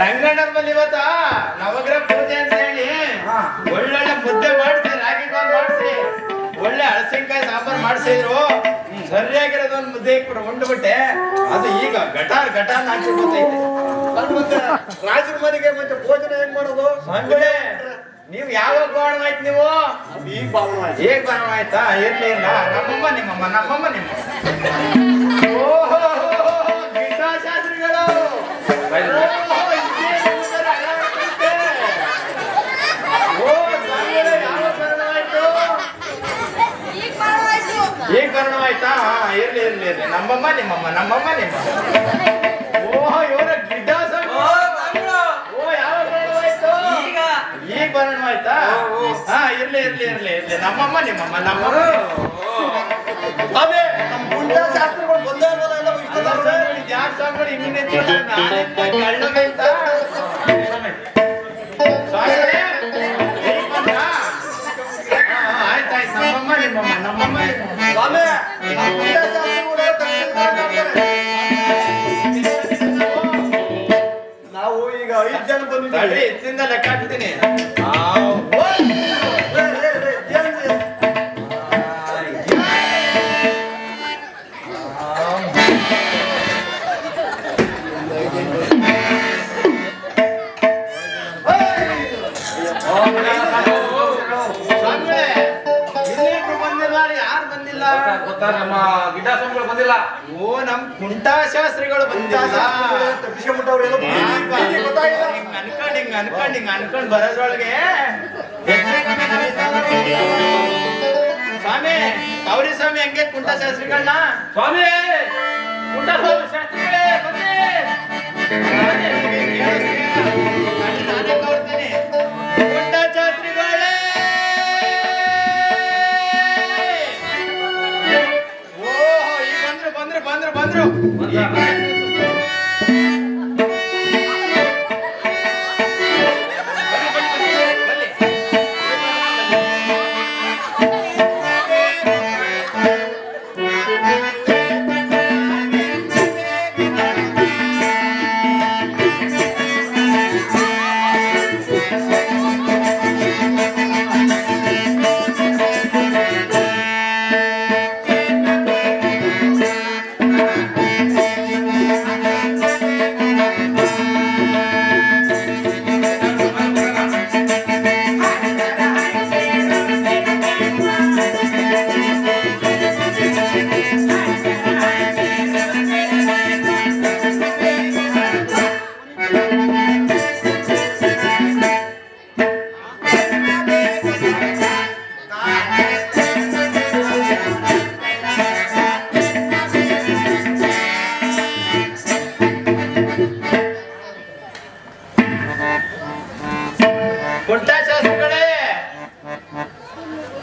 ರಂಗಣ್ಣನ ಬಲ್ಲಿ ಇವತ್ತ ನವಗ್ರಹ ಪೂಜೆ ಅಂತ ಹೇಳಿ ಒಳ್ಳೊಳ್ಳೆ ಮುದ್ದೆ ಮಾಡಿಸಿ ರಾಗಿ ಕಾಳು ಮಾಡಿಸಿ ಒಳ್ಳೆ ಹಳಸಿನಕಾಯಿ ಸಾಂಬಾರ್ ಮಾಡಿಸಿದ್ರು. ಸರಿಯಾಗಿರೋದೊಂದು ಮುದ್ದೆ ಉಂಡ್ಬಿಟ್ಟೆ. ಅದು ಈಗ ಗಟಾರ್ ನಾಚಿ ಗೊತ್ತೈತೆ. ರಾಜರ ಮನೆಗೆ ಮತ್ತೆ ಭೋಜನ ಹೆಂಗ್ ಮಾಡೋದು? ಅಂದ್ರೆ ನೀವ್ ಯಾವಾಗ ಬಾವಣ ಆಯ್ತು? ನೀವು ಈಗ ಬಾವಣ ಆಯ್ತು. ಹೇಗ್ ಬಾವಣ ಆಯ್ತಾ? ಇರ್ಲಿ ನಮ್ಮಮ್ಮ ನಿಮ್ಮ ಓಹೋ ಗೀತಾಶಾಸ್ತ್ರಿಗಳು ಈಗ ಕಾರಣವಾಯ್ತಾ? ಇರ್ಲಿ ನಮ್ಮಮ್ಮ ಓಹೋ ಇವರ ಗಿಡ್ಡಾಸ ಯಾವ ಕಾರಣವಾಯ್ತು? ಈಗ ಕಾರಣವಾಯ್ತಾ? ಹಾ ಇರ್ಲಿ ನಮ್ಮಮ್ಮ ಅದೇ ನಮ್ಮ ಗುಂಡ ಶಾಸ್ತ್ರಗಳು ಬಂದೇ ಇಲ್ವಲ್ಲ, ಎಲ್ಲ ಇಷ್ಟದ ಜಾಸ್ತಿ ಹಿಂಗೆ ಕಳ್ಳಗೈತ ಆಯ್ತಾಯ್ತು ನಮ್ಮಮ್ಮ ಸ್ವಾಮಿ ನಮ್ಮ ಗುಂಡ ಶಾಸ್ತ್ರಗಳು ನಾವು ಈಗ 5 ಜನ ಬಂದಿದ್ದೀವಿ. ಎತ್ತಿಂದ ಲೆಕ್ಕ ಹಾಕ್ತೀನಿ. ನಮ್ಮ ಗಿಡ್ಡಾಸ್ವಾಮಿಗಳು ಬಂದಿಲ್ಲ. ಓ ನಮ್ ಕುಂಟಾಶಾಸ್ತ್ರಿಗಳು ಬಂದಿಲ್ಲ. ಅನ್ಕೊಂಡ್ ಬರೋದ್ರೊಳಗೆ ಸ್ವಾಮಿ ಗೌರಿ ಸ್ವಾಮಿ ಹಂಗೆ ಕುಂಟಾಶಾಸ್ತ್ರಿಗಳನ್ನ ಸ್ವಾಮಿ ಕುಂಟಾಸ್ವಾಮಿ ಶಾಸ್ತ್ರಿಗಳೇ ಬನ್ನಿ. ನಾನೇ ಕೌರ್ತೇನೆ. ಕುಂಟಾಶಾಸ್ತ್ರಿಗಳೇ ಬಂದ್ರು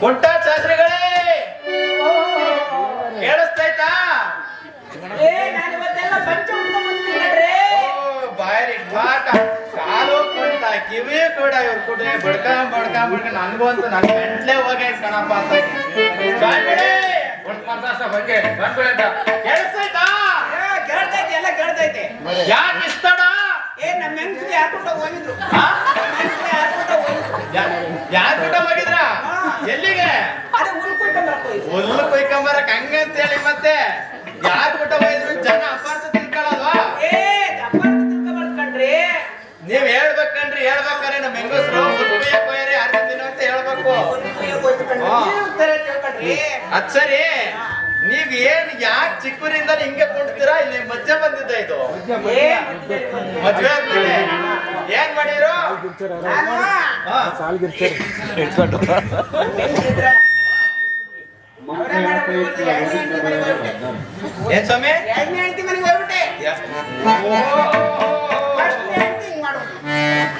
ಕುಂಟಾಶಾಸ್ತ್ರಿಗಳೇ ಕೇಳಿಸ್ತೈತಾ? ಬಾಯರಿ ಕಾಲು ಕುಂಟ ಕಿವಿ ಕೂಡ ಇವ್ರು ಕೂಡ ಬಡ್ಕ ನನ್ಗೂ ಅಂತ ನನ್ ಗಂಟ್ಲೆ ಹೋಗೈತ್ ಕಣಪ್ಪ ಅಂತ ಬಗ್ಗೆ ಕೇಳಿಸ್ತೈತಾ? ಎಲ್ಲ ಕೇಳ್ತೈತೆ. ಯಾಕೆ ಇಷ್ಟಡ? ನಮ್ಮ ಹೆಂಗಸ್ಗೆ ಯಾರ್ಕೊಂಡ ಹೋಗಿದ್ರು. ಯಾರ್ ಬಿಟ್ಟ ಹೋಗಿದ್ರ? ಎಲ್ಲಿಗೆ? ಹುಲ್ಲು ಕೊಯ್ಕೊಂಬರಕ್ ಹಂಗಂತೇಳಿ ಮತ್ತೆ ಯಾರ್ ಬಿಟ್ಟ ಹೋಗಿದ್ರು? ಜನ ಅಪಾರ್ಥ ತಿಳ್ಕೊಳ್ಳಲ್ವಾ? ನೀವ್ ಹೇಳ್ಬೇಕಂದ್ರೆ ನಮ್ಮ ಹೆಂಗಸ್ರು ಕೊಯ್ಯರಿ ಅರ್ಧ ಅಂತ ಹೇಳ್ಬೇಕು. ಅದ್ ಸರಿ, ನೀವ್ ಯಾಕೆ ಚಿಕ್ಕೂರಿಂದ ಹಿಂಗೆ ಕುಂಡ್ತೀರಾ? ಇಲ್ಲಿ ಮಜ್ಜೆ ಬಂದಿದ್ದ ಇದು ಮದ್ವೆ ಆದ್ಮೇಲೆ ಏನ್ ಮಾಡಿದ್ರು? ಏನ್ ಸ್ವಾಮಿ?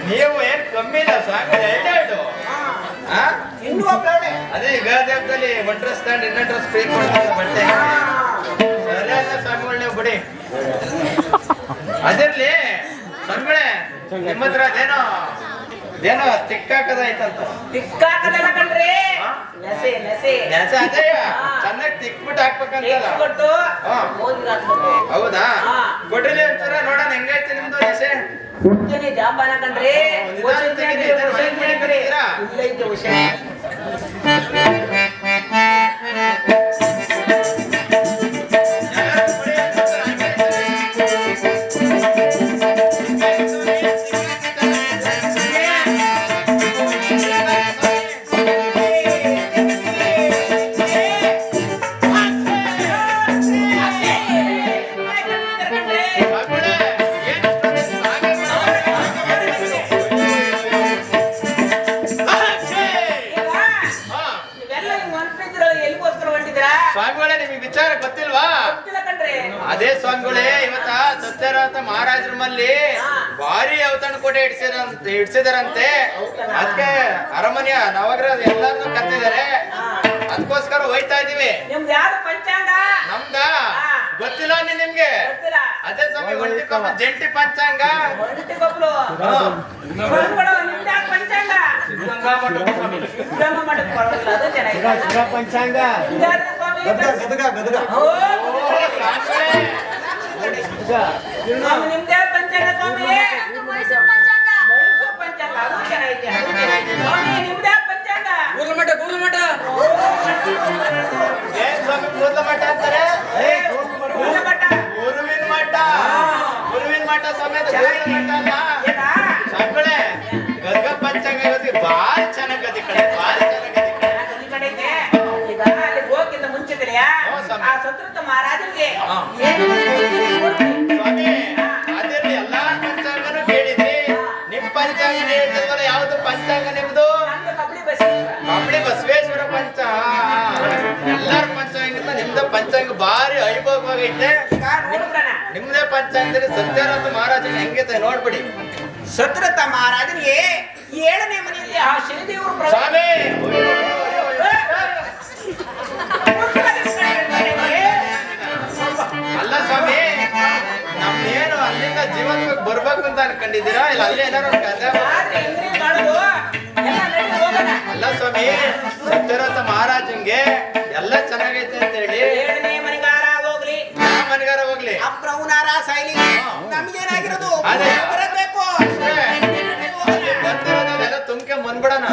ನೀವು ಏನ್ ಕಮ್ಮಿ ಇಲ್ಲ ಸ್ವಾಮಿ, ಎರಡು ಅದೇ ಯುಗಾದೇವದಲ್ಲಿ ಒನ್ ಡ್ರೆಸ್ ತಗೊಂಡು ಇನ್ನೊಂದು ಡ್ರೆಸ್ ಫ್ರೀ ಕೊಡ್ತಾರೆ ಬಟ್ಟೆ. ಸರಿ ಅಲ್ಲ ಸ್ವಾಮಿಗಳು ನೀವು ಬಿಡಿ. ಅದಿರ್ಲಿ ಸ್ವಾಮಿಗಳೇ, ನಿಮ್ಮ ಹತ್ರ ಅದೇನೋ ತಿಕ್ಕಾಕದೈತಂತ. ತಿಕ್ಕಾಕದಲ್ಲ ಕಣ್ರಿ, ನೆಸೆ ಅದೇ ಚೆನ್ನಾಗಿ ತಿಕ್ಬಿಟ್ಟು ಹಾಕ್ಬೇಕಂತಲ್ಲ. ಹೌದಾ? ಹೌದಾ? ಕೊಡ್ರಿ ಒಂಚೂರ ನೋಡೋಣ ಹೆಂಗೈತೆ ನಿಮ್ದು ನೆಸೆ. ಮುಂಜಾನೆ ಜಾಂಬಾನ ಕಣ್ರಿ ನಿಧಾನ ತೆಗೀರಿ, ಇದನ್ನ ಮನೆಗ್ ಮನೆಗ್ ಕರೀತೀರಾ? ಇಲ್ಲ ಐತೆ ಹುಷ ನೀವೆಲ್ಲ ಹಿಂಗ್ ಹೊಂಟಿದ್ರ ಎಲ್ಲಿಗೋಸ್ಕರ ಹೊಂಟಿದ್ರಾ ಸ್ವಾಮಿಗಳೇ ನಿಮಗೆ ವಿಚಾರ ಗೊತ್ತಿಲ್ವಾ? ಗೊತ್ತಿಲ್ಲ ಕಣ್ರಿ ಅದೇ ಸ್ವಾಮಿಗಳೇ ಇವತ್ತ ಸತ್ಯರಾತ ಮಹಾರಾಜರ ಮಲ್ಲಿ ಭಾರಿ ಔತಣ ಕೋಟೆ ಇಡ್ಸಿದಾರಂತೆ. ಅದಕ್ಕೆ ಅರಮನೆಯ ನವಗ್ರಹ ಎಲ್ಲಾರನ್ನೂ ಕರ್ತಿದ್ದಾರೆ. ಅದಕ್ಕೋಸ್ಕರ ಹೋಯ್ತಾ ಇದೀವಿ. ನಿಮ್ದು ಯಾವ್ದು ಪಂಚಾಂಗ ನಮ್ದ ಗೊತ್ತಿಲ್ಲ ನಿಮ್ಗೆ? ಗೊತ್ತಿಲ್ಲ ಅದೇ ಸ್ವಾಮಿ ಒಂಟಿ ಕೊಬ್ಬು ಜಂಟಿ ಪಂಚಾಂಗ. ಒಂಟಿ ಕೊಬ್ಲು ಸ್ವಾಮಿಗಳು ನಿಮ್ದು ಯಾವ್ದು ಪಂಚಾಂಗ ಸಿದ್ಧಗಂಗಾ ಮಠದ ಸ್ವಾಮಿ. ಬ್ರಹ್ಮ ಮಠದ ಪರವಾಗಿಲ್ಲ ಅದು ಚೆನ್ನಾಗಿದೆ ಪಂಚಾಂಗ ಇದ್ಯಾವ್ದು ಸ್ವಾಮಿ ಗದಗ ಓ ಸ್ವಾಮಿಗಳೇ, ಸ್ವಾಮಿ ನಿಮ್ದು ಯಾವ್ದು ಪಂಚಾಂಗ ಸ್ವಾಮಿ ಮೈಸೂರು ಪಂಚಾಂಗ ಮೈಸೂರು ಪಂಚಾಂಗ ಅದು ಚೆನ್ನಾಗಿದೆ ಅದು ಚೆನ್ನಾಗಿದೆ ಸ್ವಾಮಿ ನಿಮ್ದು ಯಾವ್ದು ಪಂಚಾಂಗ ಗೂಗಲ್ ಮಠ ಏನ್ ಸ್ವಾಮಿ ಕೂದಲ ಮಠ ಅಂತಾರೆ? ಗುರುವಿನ ಮಠ ಗುರುವಿನ ಮಠ. ಗುರುವಿನ ಮಠ ಸಮೇತ ಗುರುವಿನ ಮಠ ಅಲ್ಲ ಏನಾ ಸ್ವಾಮಿಗಳೇ. ಗದಗ ಪಂಚಾಂಗ ಇವತ್ತಿಗೆ ಭಾರಿ ಚೆನ್ನಾಗದಿ ಕಡೆ, ಭಾರಿ ಚೆನ್ನಾಗದಿ ಕಡೆ. ಈ ಕಡೆ ಇದೆ. ಈಗ ಅಲ್ಲಿ ಹೋಗಿಂತ ಮುಂಚೆ ಕಡೆಯಾ ಹ್ಞೂ ಸ್ವಾಮಿ. ಆ ಸತೃತ ಮಹಾರಾಜರಿಗೆ ಹಾ. ಏನು ಕೊಡ್ತೀವಿ? ಸ್ವಾಮಿ ಅದಿರ್ಲಿ, ಎಲ್ಲಾ ಪಂಚಾಂಗನೂ ಕೇಳಿದ್ರಿ. ನಿಮ್ ಪಂಚಾಂಗ ಹೇಳಿದ್ವಲ್ಲ, ಯಾವ್ದು ಪಂಚಾಂಗ ನಿಮ್ದು? ನಮ್ದು ಕಬಡ್ಡಿ ಬಸವೇಶ್ವರ. ಕಬಡ್ಡಿ ಬಸವೇಶ್ವರ ಪಂಚ. ಎಲ್ಲಾರ ಪಂಚಾಂಗಿಂತ ನಿಮ್ದ ಪಂಚಾಂಗ ಭಾರಿ ವೈಭವವಾಗೈತೆ. ಈಗ ನೋಡ್ಬಿಡಣ. ನಿಮ್ದೇ ಪಂಚಾಂಗದಲ್ಲಿ ಸತ್ಯನಾಥ ಮಹಾರಾಜನ ಹೆಂಗೈತೆ ನೋಡ್ಬಿಡಿ. ಸತೃತ ಮಹಾರಾಜರಿಗೆ 7ನೇ ಮನೆಯಲ್ಲಿ ಆ ಶನಿದೇವರು ಸ್ವಾಮಿ ಅಲ್ಲ ಸ್ವಾಮಿ, ನಮ್ನೇನು ಅಲ್ಲಿಂದ ಜೀವನಕ್ಕೆ ಬರ್ಬೇಕು ಅಂತ ಅನ್ಕೊಂಡಿದ್ದೀರಾ? ಇಲ್ಲ ಅಲ್ಲಿ ಏನಾರು ಒಂದ್ ಕಥೆ? ಅಲ್ಲ ಸ್ವಾಮಿ, ಸತ್ಯನಾಥ ಮಹಾರಾಜಂಗೆ ಎಲ್ಲ ಚೆನ್ನಾಗೈತೆ ಅಂತ ಹೇಳಿ 7ನೇ ಮನೆಗಾರ ಹೋಗ್ಲಿ ಯಾವ ಮನೆಗಾರ ಹೋಗ್ಲಿ, ಅಪ್ರವುನಾರ ಸೈಲಿ ನಮ್ಗೇನಾಗಿರೋದು ಅದೇ. ಬರಬೇಕು ಅಷ್ಟೇ. ಅಲ್ಲಿ ಬಂದಿರೋದೆಲ್ಲ ತುಂಬ್ಕೆ ಬಂದ್ಬಿಡೋಣ.